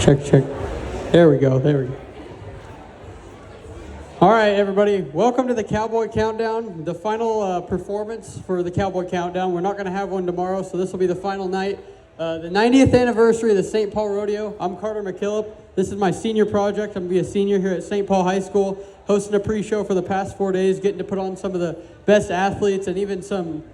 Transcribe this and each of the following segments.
Check, check. There we go, there we go. All right, everybody, welcome to the Cowboy Countdown, the final performance for the Cowboy Countdown. We're not going to have one tomorrow, so this will be the final night. The 90th anniversary of the St. Paul Rodeo. I'm Carter McKillip. This is my senior project. I'm going to be a senior here at St. Paul High School, hosting a pre-show for the past 4 days, getting to put on some of the best athletes and even some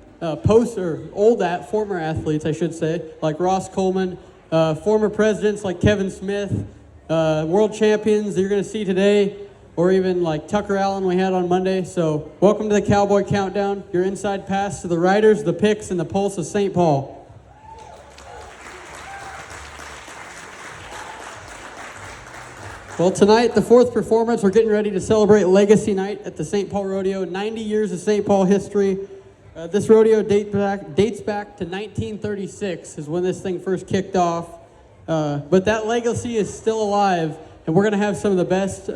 former athletes, I should say, like Ross Coleman, former presidents like Kevin Smith, world champions that you're going to see today, or even like Tucker Allen we had on Monday. So welcome to the Cowboy Countdown, your inside pass to the riders, the picks, and the pulse of St. Paul. Well, tonight, the fourth performance, we're getting ready to celebrate Legacy Night at the St. Paul Rodeo. 90 years of St. Paul history. This rodeo dates back to 1936 is when this thing first kicked off. But that legacy is still alive, and we're going to have some of the best,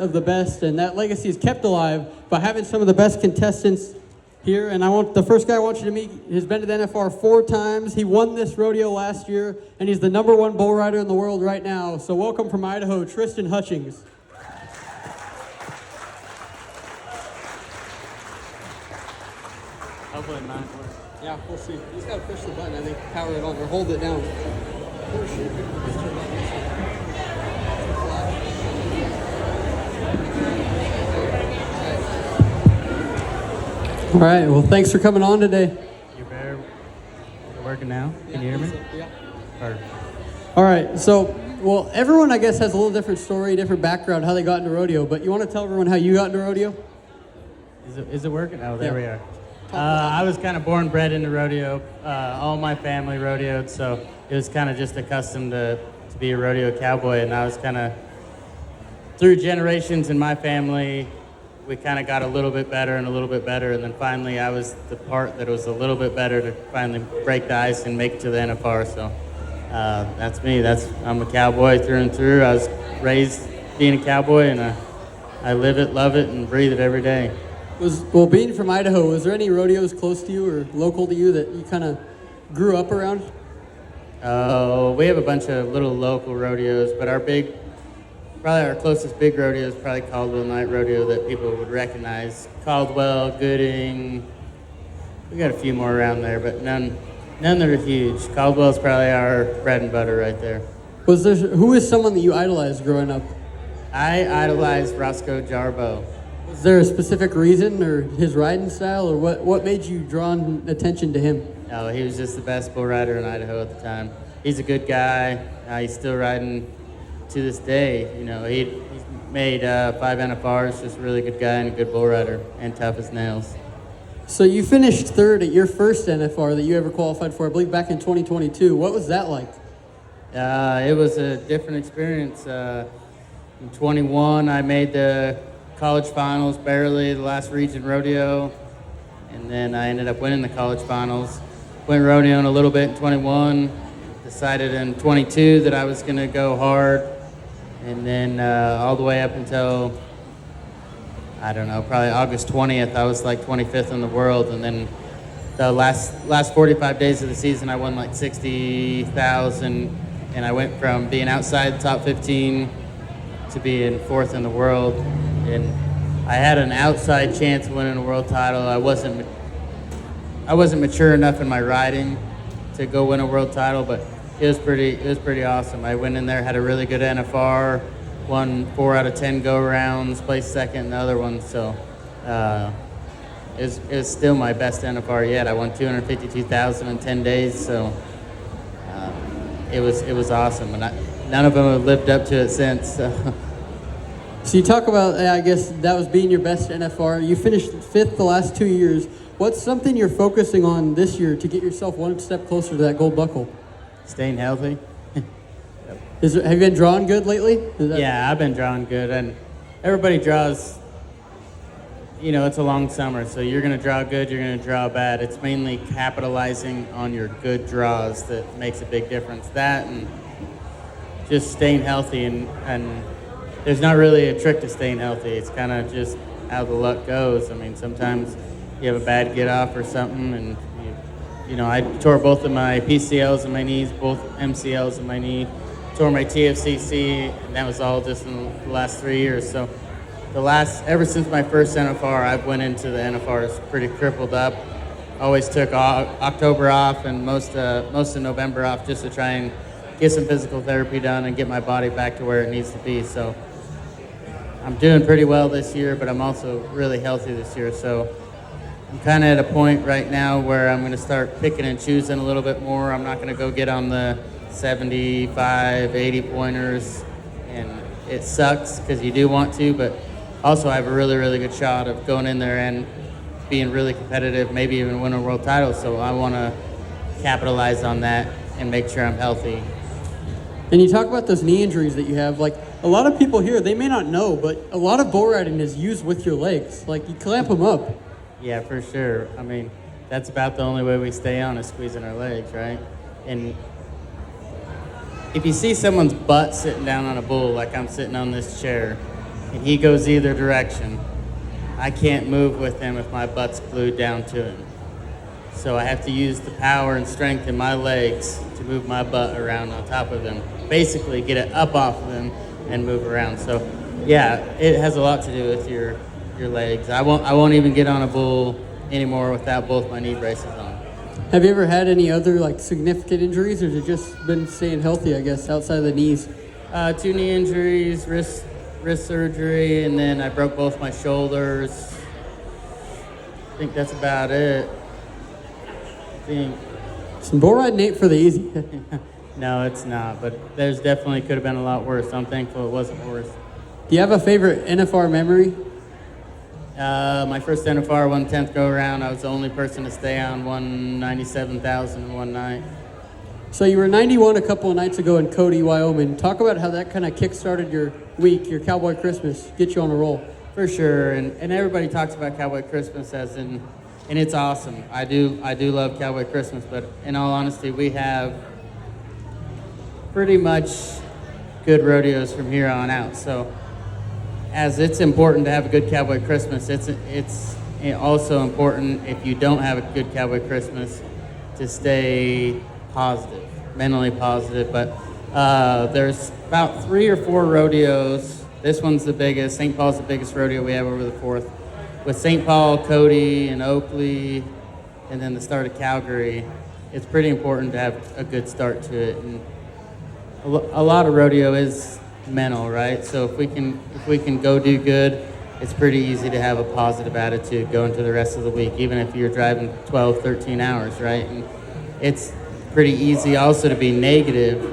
and that legacy is kept alive by having some of the best contestants here. And the first guy I want you to meet has been to the NFR 4 times. He won this rodeo last year, and he's the #1 bull rider in the world right now. So welcome from Idaho, Tristen Hutchings. Hopefully mine works. Yeah, we'll see. You just got to push the button, I think, power it on, or hold it down. All right, well, thanks for coming on today. You're better. You're working now? Can you hear me? Yeah. Or, All right, so, well, everyone, I guess, has a little different story, different background, how they got into rodeo, but you want to tell everyone how you got into rodeo? is it working? Oh, there Yeah. we are. I was kind of born and bred into rodeo. All my family rodeoed, so it was kind of just accustomed to be a rodeo cowboy, and I was kind of, through generations in my family, we kind of got a little bit better, and then finally I was the part that was a little bit better to finally break the ice and make it to the NFR. So that's me. I'm a cowboy through and through. I was raised being a cowboy, and I live it, love it, and breathe it every day. Well, being from Idaho, was there any rodeos close to you or local to you that you kind of grew up around? We have a bunch of little local rodeos, but probably our closest big rodeo is probably Caldwell Night Rodeo that people would recognize. Caldwell, Gooding, we got a few more around there, but none that are huge. Caldwell's probably our bread and butter right there. Who is someone that you idolized growing up? I idolized Roscoe Jarboe. Was there a specific reason, or his riding style, or what made you draw attention to him? No, he was just the best bull rider in Idaho at the time. He's a good guy. He's still riding to this day. You know, he's made 5 NFRs, just a really good guy and a good bull rider, and tough as nails. So you finished third at your first NFR that you ever qualified for, I believe back in 2022. What was that like? It was a different experience. In 21, I made the college finals barely, the last region rodeo, and then I ended up winning the college finals. Went rodeoing a little bit in 21, decided in 22 that I was going to go hard, and then all the way up until, I don't know, probably August 20th, I was like 25th in the world, and then the last 45 days of the season, I won like 60,000, and I went from being outside the top 15 to being 4th in the world. And I had an outside chance of winning a world title. I wasn't mature enough in my riding to go win a world title, but it was pretty awesome. I went in there, had a really good NFR, won 4 out of 10 go rounds, placed second in the other one. So it was still my best NFR yet. I won 252,000 in 10 days. So it was awesome, and none of them have lived up to it since. So you talk about, I guess that was being your best NFR. You finished 5th the last 2 years. What's something you're focusing on this year to get yourself one step closer to that gold buckle? Staying healthy. Have you been drawing good lately? Yeah, I've been drawing good, and everybody draws. You know, it's a long summer, so you're going to draw good, you're going to draw bad. It's mainly capitalizing on your good draws that makes a big difference. That and just staying healthy, and there's not really a trick to staying healthy. It's kind of just how the luck goes. I mean, sometimes you have a bad get off or something, and you know, I tore both of my PCLs in my knees, both MCLs in my knee, tore my TFCC, and that was all just in the last 3 years. So ever since my first NFR, I've went into the NFRs pretty crippled up. Always took October off and most of November off just to try and get some physical therapy done and get my body back to where it needs to be. So I'm doing pretty well this year, but I'm also really healthy this year. So I'm kind of at a point right now where I'm going to start picking and choosing a little bit more. I'm not going to go get on the 75, 80 pointers, and it sucks because you do want to, but also I have a really, really good shot of going in there and being really competitive, maybe even win a world title. So I want to capitalize on that and make sure I'm healthy. And you talk about those knee injuries that you have. Like, a lot of people here, they may not know, but a lot of bull riding is used with your legs. Like, you clamp them up. Yeah, for sure. I mean, that's about the only way we stay on is squeezing our legs, right? And if you see someone's butt sitting down on a bull, like I'm sitting on this chair, and he goes either direction, I can't move with him if my butt's glued down to him. So I have to use the power and strength in my legs to move my butt around on top of him. Basically get it up off of him and move around. So yeah, it has a lot to do with your legs. I won't even get on a bull anymore without both my knee braces on. Have you ever had any other like significant injuries, or has it just been staying healthy, I guess, outside of the knees? 2 knee injuries, wrist surgery, and then I broke both my shoulders. I think that's about it. Some bull riding ain't for the easy. No, it's not, but there's definitely could have been a lot worse. I'm thankful it wasn't worse. Do you have a favorite NFR memory? My first NFR 1/10 go around, I was the only person to stay on 197,000 one night. So you were 91 a couple of nights ago in Cody, Wyoming. Talk about how that kind of kick-started your week, your Cowboy Christmas, get you on a roll. For sure, and everybody talks about Cowboy Christmas and it's awesome. I do love Cowboy Christmas, but in all honesty, we have pretty much good rodeos from here on out. So as it's important to have a good Cowboy Christmas, it's also important if you don't have a good Cowboy Christmas to stay positive, mentally positive. But there's about 3 or 4 rodeos. This one's the biggest. St. Paul's the biggest rodeo we have over the 4th. With St. Paul, Cody, and Oakley, and then the start of Calgary, it's pretty important to have a good start to it. And a lot of rodeo is mental, right? So if we can go do good, it's pretty easy to have a positive attitude going to the rest of the week, even if you're driving 12, 13 hours, right? And it's pretty easy also to be negative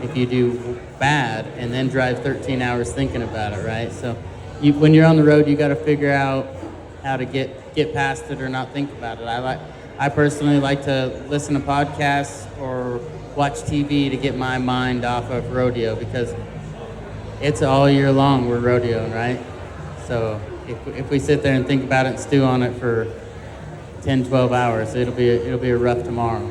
if you do bad and then drive 13 hours thinking about it, right? So when you're on the road, you got to figure out how to get past it or not think about it. I personally like to listen to podcasts or watch TV to get my mind off of rodeo, because it's all year long we're rodeoing, right? So if we sit there and think about it and stew on it for 10, 12 hours, it'll be a rough tomorrow.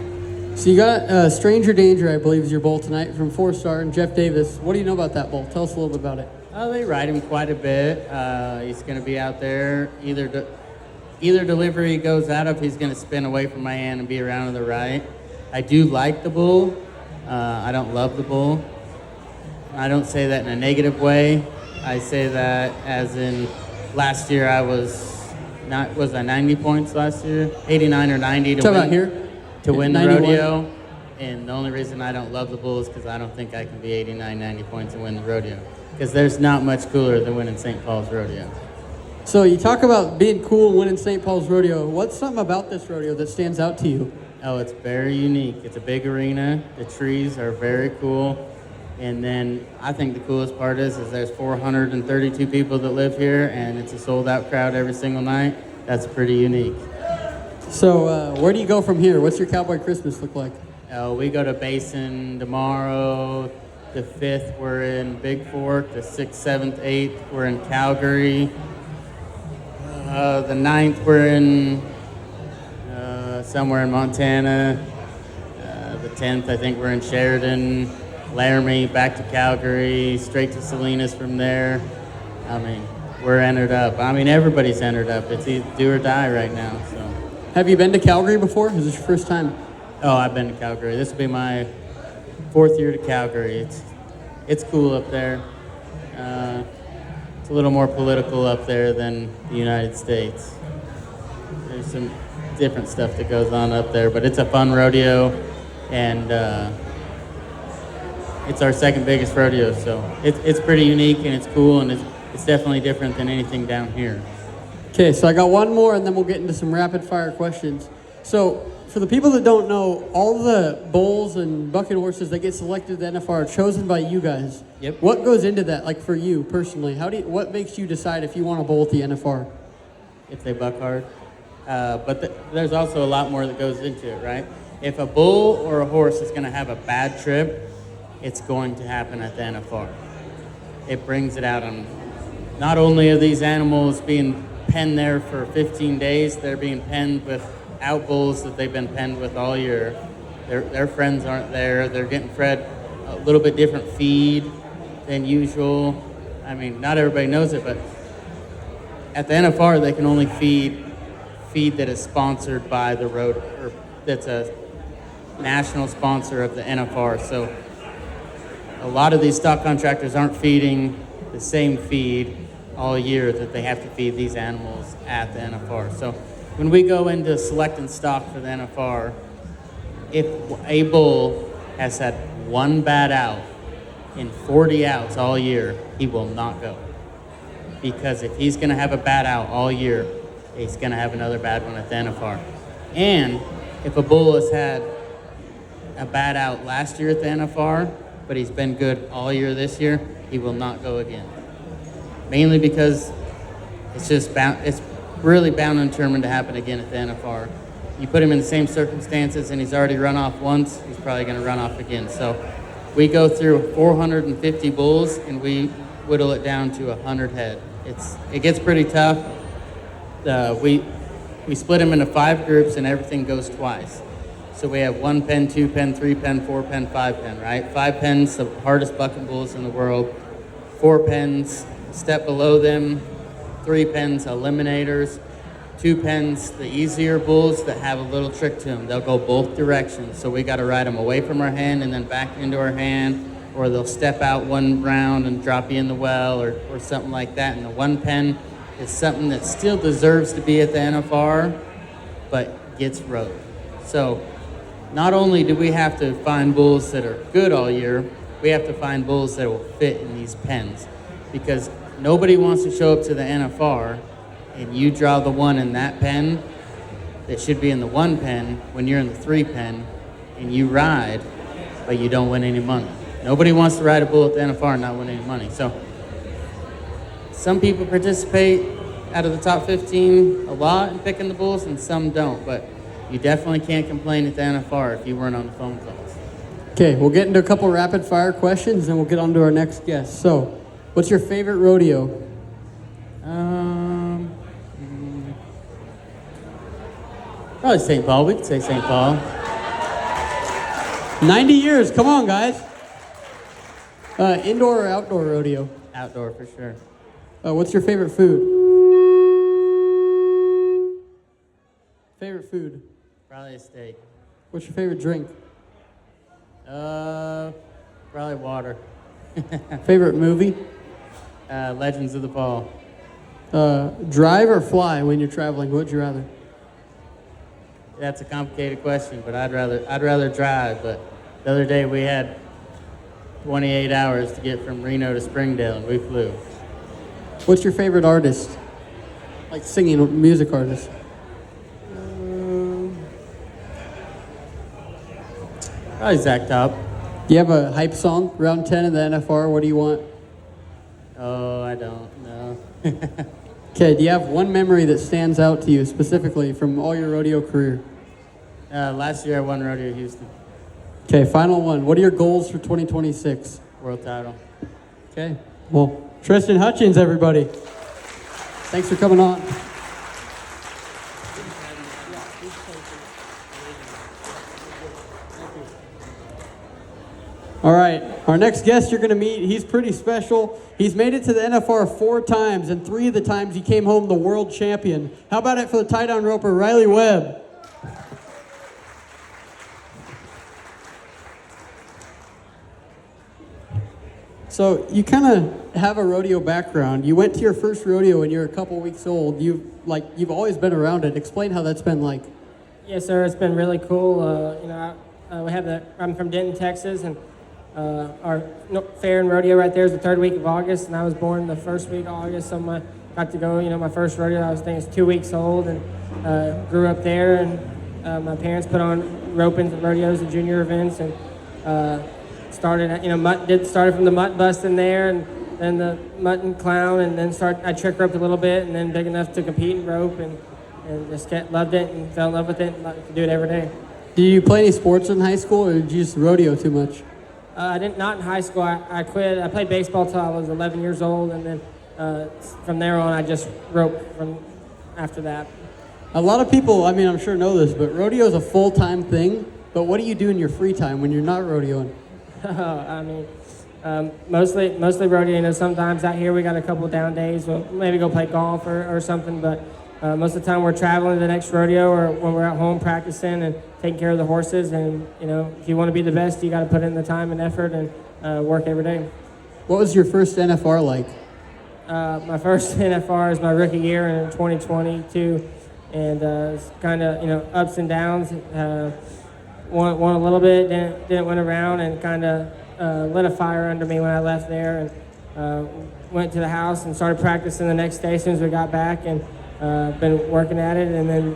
So you got Stranger Danger, I believe, is your bull tonight from 4-star, and Jeff Davis. What do you know about that bull? Tell us a little bit about it. They ride him quite a bit. He's going to be out there. Either delivery he goes out of, he's going to spin away from my hand and be around to the right. I do like the bull. I don't love the bull. I don't say that in a negative way. I say that as in last year was I 90 points last year? 89 or 90 to win the 91. rodeo. And the only reason I don't love the bull is because I don't think I can be 89, 90 points and win the rodeo. Because there's not much cooler than winning St. Paul's Rodeo. So you talk about being cool and winning St. Paul's Rodeo. What's something about this rodeo that stands out to you? Oh, it's very unique. It's a big arena. The trees are very cool. And then I think the coolest part is there's 432 people that live here, and it's a sold-out crowd every single night. That's pretty unique. So where do you go from here? What's your Cowboy Christmas look like? We go to Basin tomorrow. The 5th, we're in Big Fork. The 6th, 7th, 8th, we're in Calgary. The 9th, we're in somewhere in Montana. The 10th, I think we're in Sheridan. Laramie, back to Calgary, straight to Salinas from there. I mean, we're entered up. I mean, everybody's entered up. It's either do or die right now. So. Have you been to Calgary before? Is this your first time? Oh, I've been to Calgary. This will be my 4th year to Calgary. it's cool up there. It's a little more political up there than the United States. There's some different stuff that goes on up there, but it's a fun rodeo, and it's our second biggest rodeo, so it's pretty unique and it's cool, and it's definitely different than anything down here. Okay, so I got one more, and then we'll get into some rapid fire questions. So, for the people that don't know, all the bulls and bucking horses that get selected to the NFR are chosen by you guys. Yep. What goes into that, like for you personally? What makes you decide if you want to bull at the NFR? If they buck hard. There's also a lot more that goes into it, right? If a bull or a horse is going to have a bad trip, it's going to happen at the NFR. It brings it out on, not only are these animals being penned there for 15 days, they're being penned with out bulls that they've been penned with all year. Their friends aren't there. They're getting fed a little bit different feed than usual. I mean, not everybody knows it, but at the NFR, they can only feed that is sponsored by the road, or that's a national sponsor of the NFR. So a lot of these stock contractors aren't feeding the same feed all year that they have to feed these animals at the NFR. So when we go into selecting stock for the NFR, if a bull has had one bad out in 40 outs all year, he will not go. Because if he's going to have a bad out all year, he's going to have another bad one at the NFR. And if a bull has had a bad out last year at the NFR, but he's been good all year this year, he will not go again. Mainly because it's really bound and determined to happen again at the NFR. You put him in the same circumstances and he's already run off once, he's probably going to run off again. So we go through 450 bulls and we whittle it down to 100 head. It gets pretty tough. We split them into 5 groups and everything goes twice. So we have 1 pen, 2 pen, 3 pen, 4 pen, 5 pen, right? 5 pens, the hardest bucking bulls in the world. 4 pens, step below them. 3 pens, eliminators. 2 pens, the easier bulls that have a little trick to them. They'll go both directions. So we got to ride them away from our hand and then back into our hand, or they'll step out one round and drop you in the well or something like that. And the 1 pen is something that still deserves to be at the NFR, but gets rode. So not only do we have to find bulls that are good all year, we have to find bulls that will fit in these pens, because nobody wants to show up to the NFR and you draw the one in that pen that should be in the 1 pen when you're in the 3 pen and you ride, but you don't win any money. Nobody wants to ride a bull at the NFR and not win any money. So some people participate out of the top 15 a lot in picking the bulls and some don't, but you definitely can't complain at the NFR if you weren't on the phone calls. Okay, we'll get into a couple rapid fire questions and we'll get on to our next guest. So, what's your favorite rodeo? Probably St. Paul. We could say St. Paul. 90 years, come on guys. Indoor or outdoor rodeo? Outdoor for sure. What's your favorite food? Favorite food? Probably a steak. What's your favorite drink? Probably water. Favorite movie? Legends of the Fall. Drive or fly when you're traveling? What would you rather? That's a complicated question, but I'd rather drive. But the other day we had 28 hours to get from Reno to Springdale, and we flew. What's your favorite artist? Like singing music artist? Probably Zach Top. Do you have a hype song? Round 10 in the NFR, what do you want? Oh, I don't know. Okay, do you have one memory that stands out to you specifically from all your rodeo career? Last year I won Rodeo Houston. Okay, final one. What are your goals for 2026? World title. Okay, well, Tristen Hutchings, everybody. Thanks for coming on. All right, our next guest you're going to meet, he's pretty special. He's made it to the NFR 4 times, and 3 of the times he came home the world champion. How about it for the tie-down roper, Riley Webb? So you kind of have a rodeo background. You went to your first rodeo when you were a couple weeks old. You've always been around it. Explain how that's been like. Yes, sir. It's been really cool. We have I'm from Denton, Texas, and our fair and rodeo right there is the third week of August, and I was born the first week of August, so got to go. My first rodeo. I was 2 weeks old, and grew up there. And my parents put on ropings and rodeos and junior events, and started from the mutt busting there, and then the mutton clown, and then I trick roped a little bit, and then big enough to compete in rope, and just loved it and fell in love with it and like to do it every day. Did you play any sports in high school, or did you just rodeo too much? I didn't. Not in high school. I quit. I played baseball till I was 11 years old, and then from there on, I just roped from after that. A lot of people, I'm sure know this, but rodeo is a full-time thing. But what do you do in your free time when you're not rodeoing? Mostly rodeo. Sometimes out here we got a couple down days. We'll maybe go play golf or something. But most of the time we're traveling to the next rodeo, or when we're at home practicing and taking care of the horses. And if you want to be the best, you got to put in the time and effort and work every day. What was your first NFR like? My first NFR is my rookie year in 2022, and it's kind of ups and downs. Won a little bit, didn't win around, and kind of lit a fire under me when I left there, and went to the house and started practicing the next day as soon as we got back, and been working at it, and then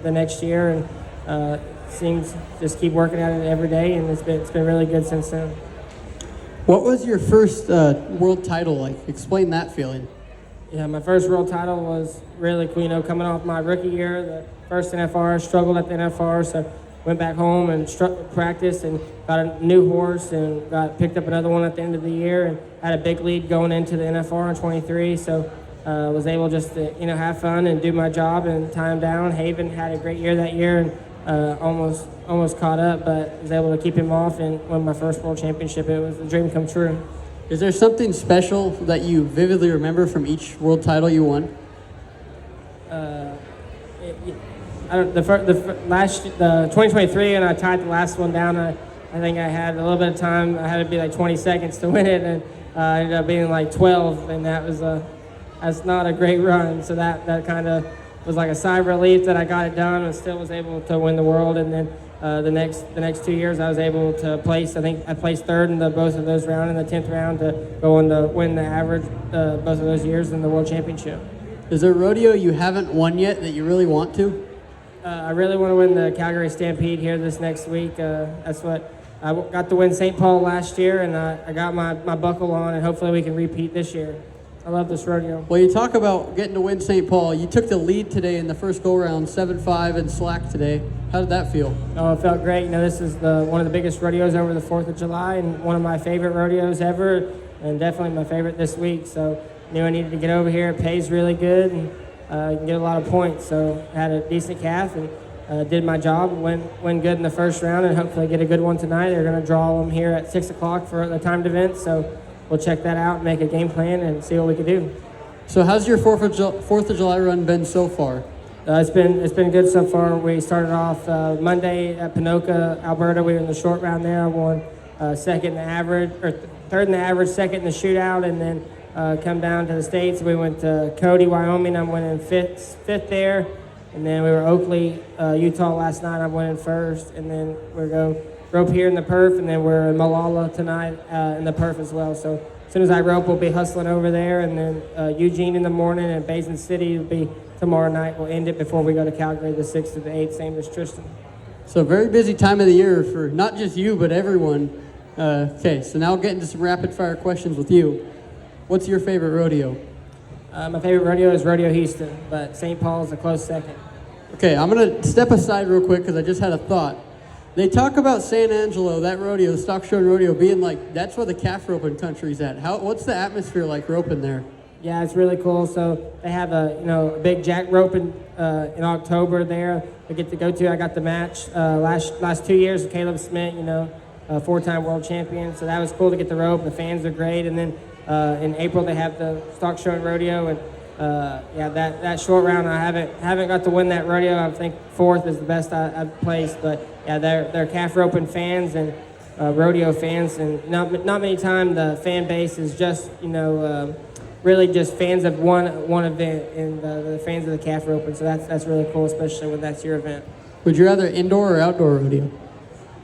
the next year, and seems just keep working at it every day, and it's been really good since then. What was your first world title like? Explain that feeling. Yeah, my first world title was really cool. Coming off my rookie year, the first NFR, struggled at the NFR, so went back home and practiced and got a new horse and picked up another one at the end of the year, and had a big lead going into the NFR in 23. So was able just to have fun and do my job and tie him down. Haven had a great year that year, and almost caught up, but was able to keep him off and win my first world championship. It was a dream come true. Is there something special that you vividly remember from each world title you won? The 2023, and I tied the last one down. I think I had a little bit of time. I had to be like 20 seconds to win it, and I ended up being like 12, and that's not a great run. So that kind of was like a sigh of relief that I got it done, and still was able to win the world. And then the next 2 years, I was able to place. I think I placed third in both of those rounds, in the 10th round, to go on to win the average both of those years in the world championship. Is there a rodeo you haven't won yet that you really want to? I really want to win the Calgary Stampede here this next week. That's what I got to win St. Paul last year, and I got my buckle on, and hopefully we can repeat this year. I love this rodeo. Well, you talk about getting to win St. Paul. You took the lead today in the first go-round, 7-5 in slack today. How did that feel? Oh, it felt great. This is one of the biggest rodeos over the 4th of July, and one of my favorite rodeos ever, and definitely my favorite this week. So I knew I needed to get over here. It pays really good, and you can get a lot of points. So I had a decent calf and did my job, win good in the first round, and hopefully get a good one tonight. They're going to draw them here at 6 o'clock for the timed event. So we'll check that out and make a game plan and see what we can do. So how's your 4th of July run been so far? It's been good so far. We started off Monday at Pinoca, Alberta. We were in the short round there. I won third in the average, second in the shootout, and then come down to the States. We went to Cody, Wyoming. I'm winning fifth there. And then we were Oakley, Utah last night. I'm winning first. And then we're go rope here in the perf, and then we're in Malala tonight in the perf as well. So as soon as I rope, we'll be hustling over there. And then Eugene in the morning, and Basin City will be tomorrow night. We'll end it before we go to Calgary the 6th to the 8th, same as Tristen. So a very busy time of the year for not just you, but everyone. Okay, so now get into some rapid-fire questions with you. What's your favorite rodeo? My favorite rodeo is Rodeo Houston, but St. Paul is a close second. Okay, I'm going to step aside real quick because I just had a thought. They talk about San Angelo, that rodeo, the stock show rodeo, being like, that's where the calf roping country's at. What's the atmosphere like roping there? Yeah, it's really cool. So they have a big jack roping in October there. I get to go to. I got the match last 2 years with Caleb Smith, a 4-time world champion. So that was cool to get the rope. The fans are great. And then in April they have the stock show and rodeo, and that short round I haven't got to win that rodeo. I think 4th is the best I've placed, but yeah, they're calf roping fans, and rodeo fans, and not many times the fan base is just really just fans of one event, and the fans of the calf roping. So that's really cool, especially when that's your event. Would you rather indoor or outdoor rodeo?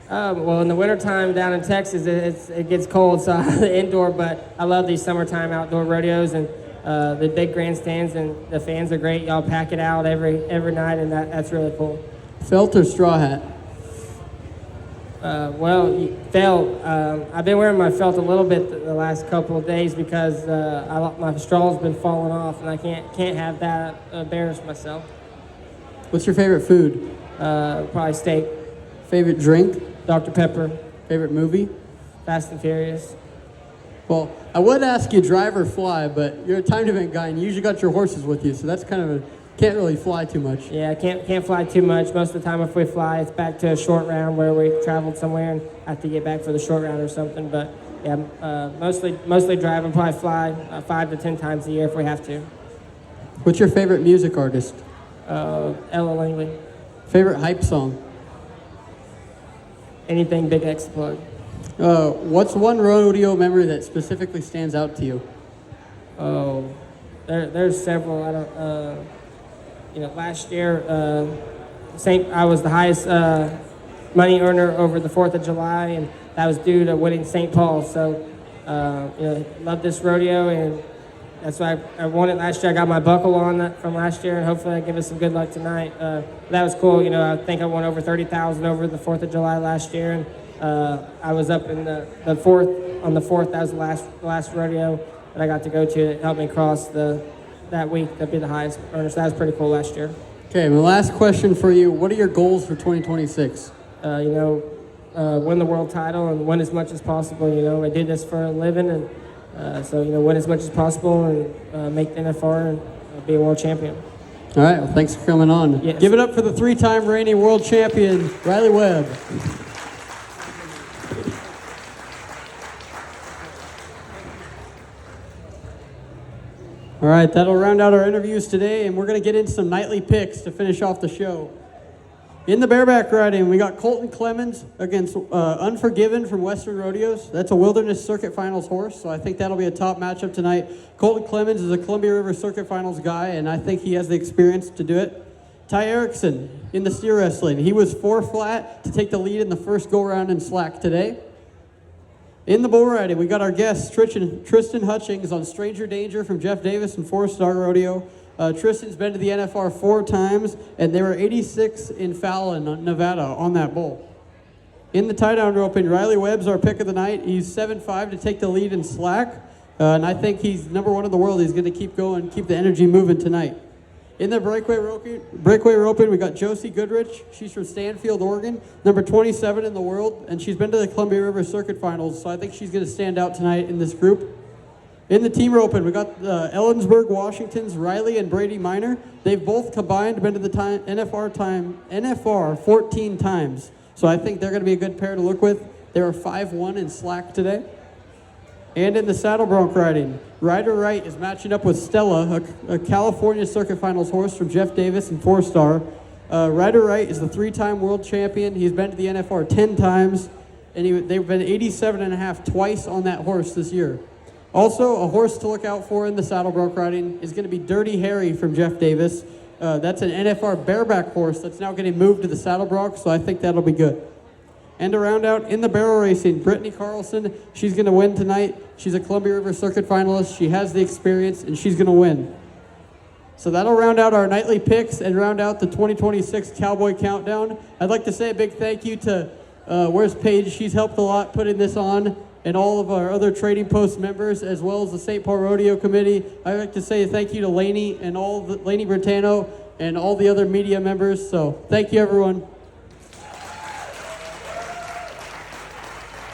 Well, in the wintertime down in Texas, it gets cold, so indoor. But I love these summertime outdoor rodeos and the big grandstands, and the fans are great. Y'all pack it out every night, and that's really cool. Felt or straw hat? Felt. I've been wearing my felt a little bit the last couple of days because my straw's been falling off, and I can't have that embarrass myself. What's your favorite food? Probably steak. Favorite drink? Dr. Pepper. Favorite movie? Fast and Furious. Well, I would ask you drive or fly, but you're a timed event guy and you usually got your horses with you, so that's kind of can't really fly too much. Yeah, I can't fly too much. Most of the time if we fly, it's back to a short round where we traveled somewhere and have to get back for the short round or something. But yeah, mostly drive and probably fly 5 to 10 times a year if we have to. What's your favorite music artist? Ella Langley. Favorite hype song? Anything Big X plug. What's one rodeo memory that specifically stands out to you? Oh, there's several. I don't. Last year, I was the highest money earner over the 4th of July, and that was due to winning St. Paul. So, love this rodeo, and that's why I won it last year. I got my buckle on that from last year, and hopefully I give us some good luck tonight. That was cool. I think I won over $30,000 over the 4th of July last year, and I was up in the 4th on the 4th. That was the last rodeo that I got to go to. It helped me cross that week to be the highest earner. So that was pretty cool last year. Okay, my last question for you. What are your goals for 2026? Win the world title and win as much as possible. I do this for a living, and so win as much as possible and make the NFR and be a world champion. All right, well, thanks for coming on. Yes. Give it up for the 3-time reigning world champion, Riley Webb. All right, that'll round out our interviews today, and we're going to get into some nightly picks to finish off the show. In the bareback riding, we got Colton Clemens against Unforgiven from Western Rodeos. That's a Wilderness Circuit Finals horse, so I think that'll be a top matchup tonight. Colton Clemens is a Columbia River Circuit Finals guy, and I think he has the experience to do it. Ty Erickson in the steer wrestling. He was 4 flat to take the lead in the first go-round in slack today. In the bull riding, we got our guest, Tristen Hutchings on Stranger Danger from Jeff Davis and 4-Star Rodeo. Tristan's been to the NFR 4 times, and they were 86 in Fallon, Nevada, on that bull. In the tie-down roping, Riley Webb's our pick of the night. He's 7'5" to take the lead in slack, and I think he's #1 in the world. He's going to keep going, keep the energy moving tonight. In the breakaway roping, we got Josie Goodrich. She's from Stanfield, Oregon, number 27 in the world, and she's been to the Columbia River Circuit Finals, so I think she's going to stand out tonight in this group. In the team roping, we got Ellensburg, Washington's Riley and Brady Miner. They've both combined been to the NFR 14 times, so I think they're going to be a good pair to look with. They were 5-1 in slack today. And in the saddle bronc riding, Ryder Wright is matching up with Stella, a California Circuit Finals horse from Jeff Davis and 4-Star. Ryder Wright is the 3-time world champion. He's been to the NFR 10 times, and they've been 87.5 twice on that horse this year. Also, a horse to look out for in the saddle bronc riding is going to be Dirty Harry from Jeff Davis. That's an NFR bareback horse that's now getting moved to the saddle bronc, so I think that'll be good. And to round out, in the barrel racing, Brittany Carlson, she's going to win tonight. She's a Columbia River Circuit finalist. She has the experience, and she's going to win. So that'll round out our nightly picks and round out the 2026 Cowboy Countdown. I'd like to say a big thank you to, where's Paige? She's helped a lot putting this on, and all of our other Trading Post members, as well as the St. Paul Rodeo Committee. I'd like to say thank you to Laney and Laney Bertano and all the other media members. So thank you, everyone.